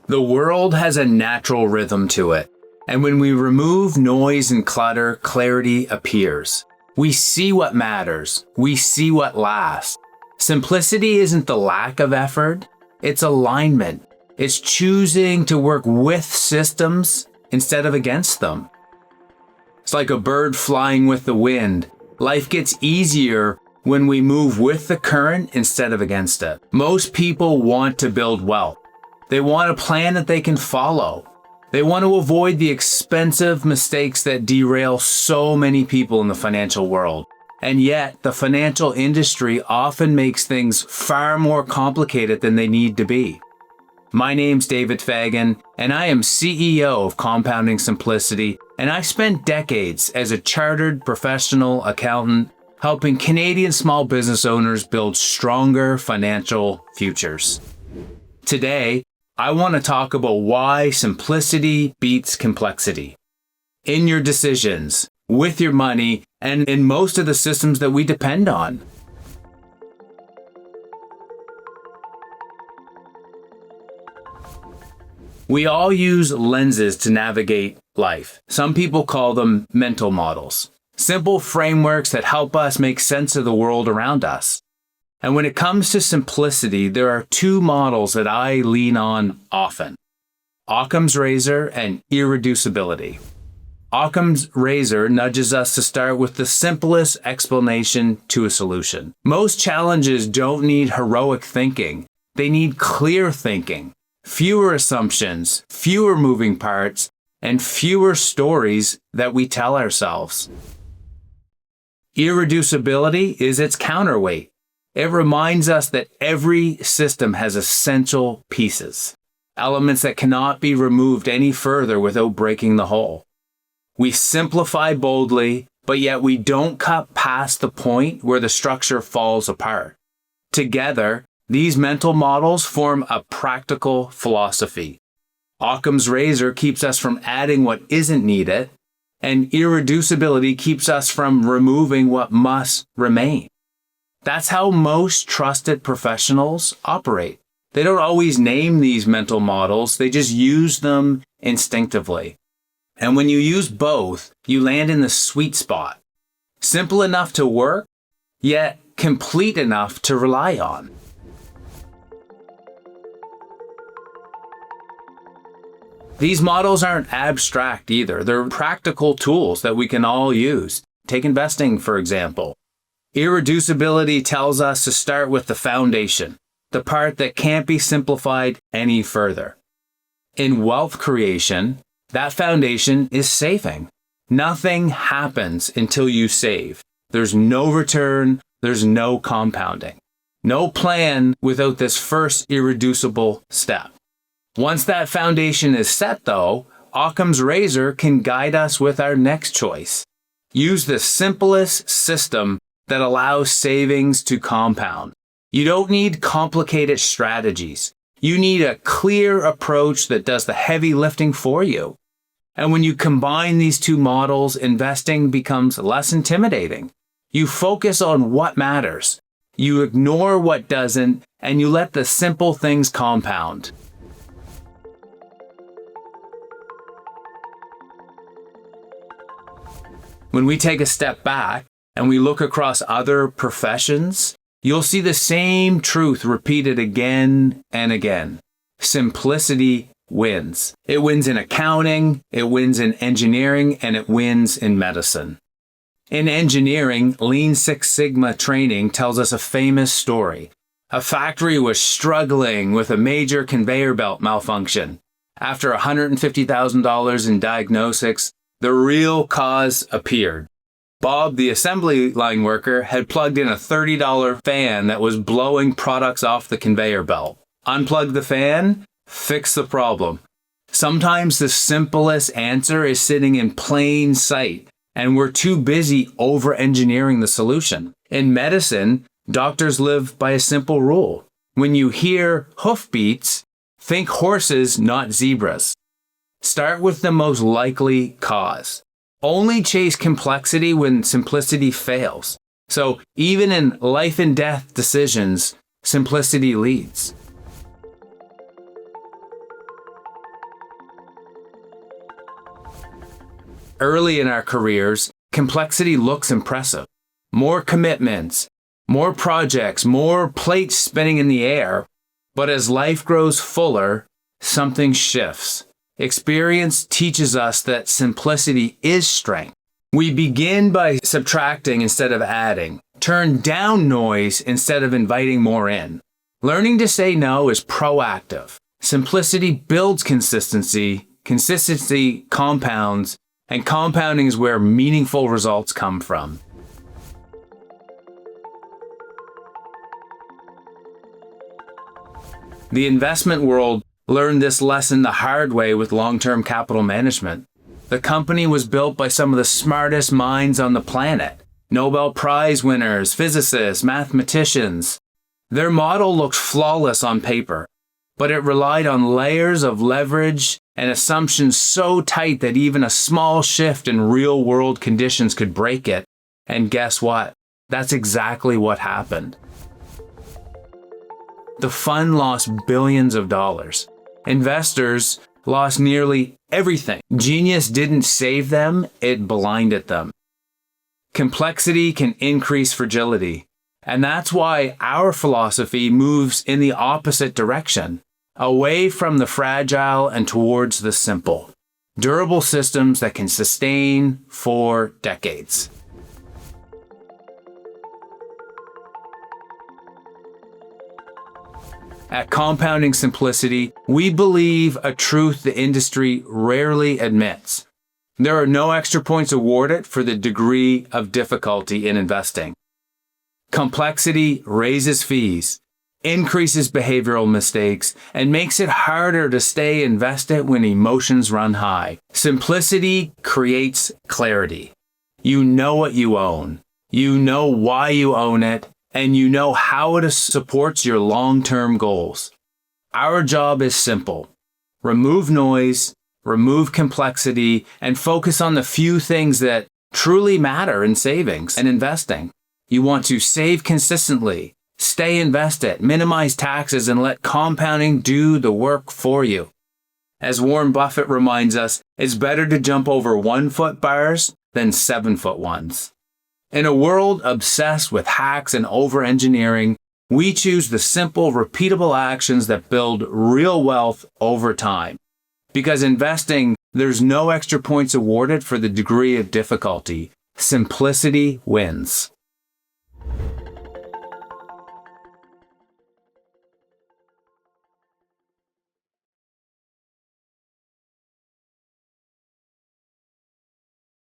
The world has a natural rhythm to it, and when we remove noise and clutter, clarity appears. We see what matters. We see what lasts. Simplicity isn't the lack of effort, it's alignment. It's choosing to work with systems instead of against them. It's like a bird flying with the wind. Life gets easier when we move with the current instead of against it. Most people want to build wealth. They want a plan that they can follow. They want to avoid the expensive mistakes that derail so many people in the financial world. And yet, the financial industry often makes things far more complicated than they need to be. My name's David Fagan, and I am CEO of Compounding Simplicity, and I spent decades as a chartered professional accountant helping Canadian small business owners build stronger financial futures. Today, I want to talk about why simplicity beats complexity. In your decisions, with your money, and in most of the systems that we depend on. We all use lenses to navigate life. Some people call them mental models, simple frameworks that help us make sense of the world around us. And when it comes to simplicity, there are two models that I lean on often: Occam's razor and irreducibility. Occam's razor nudges us to start with the simplest explanation to a solution. Most challenges don't need heroic thinking. They need clear thinking, fewer assumptions, fewer moving parts, and fewer stories that we tell ourselves. Irreducibility is its counterweight. It reminds us that every system has essential pieces, elements that cannot be removed any further without breaking the whole. We simplify boldly, but yet we don't cut past the point where the structure falls apart. Together, these mental models form a practical philosophy. Occam's razor keeps us from adding what isn't needed, and irreducibility keeps us from removing what must remain. That's how most trusted professionals operate. They don't always name these mental models, they just use them instinctively. And when you use both, you land in the sweet spot. Simple enough to work, yet complete enough to rely on. These models aren't abstract either. They're practical tools that we can all use. Take investing, for example. Irreducibility tells us to start with the foundation, the part that can't be simplified any further. In wealth creation, that foundation is saving. Nothing happens until you save. There's no return, there's no compounding. No plan without this first irreducible step. Once that foundation is set, though, Occam's razor can guide us with our next choice. Use the simplest system that allows savings to compound. You don't need complicated strategies. You need a clear approach that does the heavy lifting for you. And when you combine these two models, investing becomes less intimidating. You focus on what matters. You ignore what doesn't, and you let the simple things compound. When we take a step back and we look across other professions, you'll see the same truth repeated again and again. Simplicity wins. It wins in accounting, it wins in engineering, and it wins in medicine. In engineering, Lean Six Sigma training tells us a famous story. A factory was struggling with a major conveyor belt malfunction. After $150,000 in diagnostics, the real cause appeared. Bob, the assembly line worker, had plugged in a $30 fan that was blowing products off the conveyor belt. Unplug the fan, fix the problem. Sometimes the simplest answer is sitting in plain sight, and we're too busy over-engineering the solution. In medicine, doctors live by a simple rule. When you hear hoofbeats, think horses, not zebras. Start with the most likely cause. Only chase complexity when simplicity fails. So even in life and death decisions, simplicity leads. Early in our careers, complexity looks impressive. More commitments, more projects, more plates spinning in the air. But as life grows fuller, something shifts. Experience teaches us that simplicity is strength. We begin by subtracting instead of adding, turn down noise instead of inviting more in. Learning to say no is proactive. Simplicity builds consistency, consistency compounds, and compounding is where meaningful results come from. The investment world learned this lesson the hard way with long-term capital management. The company was built by some of the smartest minds on the planet. Nobel Prize winners, physicists, mathematicians. Their model looked flawless on paper, but it relied on layers of leverage and assumptions so tight that even a small shift in real-world conditions could break it. And guess what? That's exactly what happened. The fund lost billions of dollars. Investors lost nearly everything. Genius didn't save them, it blinded them. Complexity can increase fragility, and that's why our philosophy moves in the opposite direction, away from the fragile and towards the simple. Durable systems that can sustain for decades. At Compounding Simplicity, we believe a truth the industry rarely admits. There are no extra points awarded for the degree of difficulty in investing. Complexity raises fees, increases behavioral mistakes, and makes it harder to stay invested when emotions run high. Simplicity creates clarity. You know what you own. You know why you own it. And you know how it supports your long-term goals. Our job is simple. Remove noise, remove complexity, and focus on the few things that truly matter in savings and investing. You want to save consistently, stay invested, minimize taxes, and let compounding do the work for you. As Warren Buffett reminds us, it's better to jump over 1-foot bars than 7-foot ones. In a world obsessed with hacks and over-engineering, we choose the simple, repeatable actions that build real wealth over time. Because investing, there's no extra points awarded for the degree of difficulty. Simplicity wins.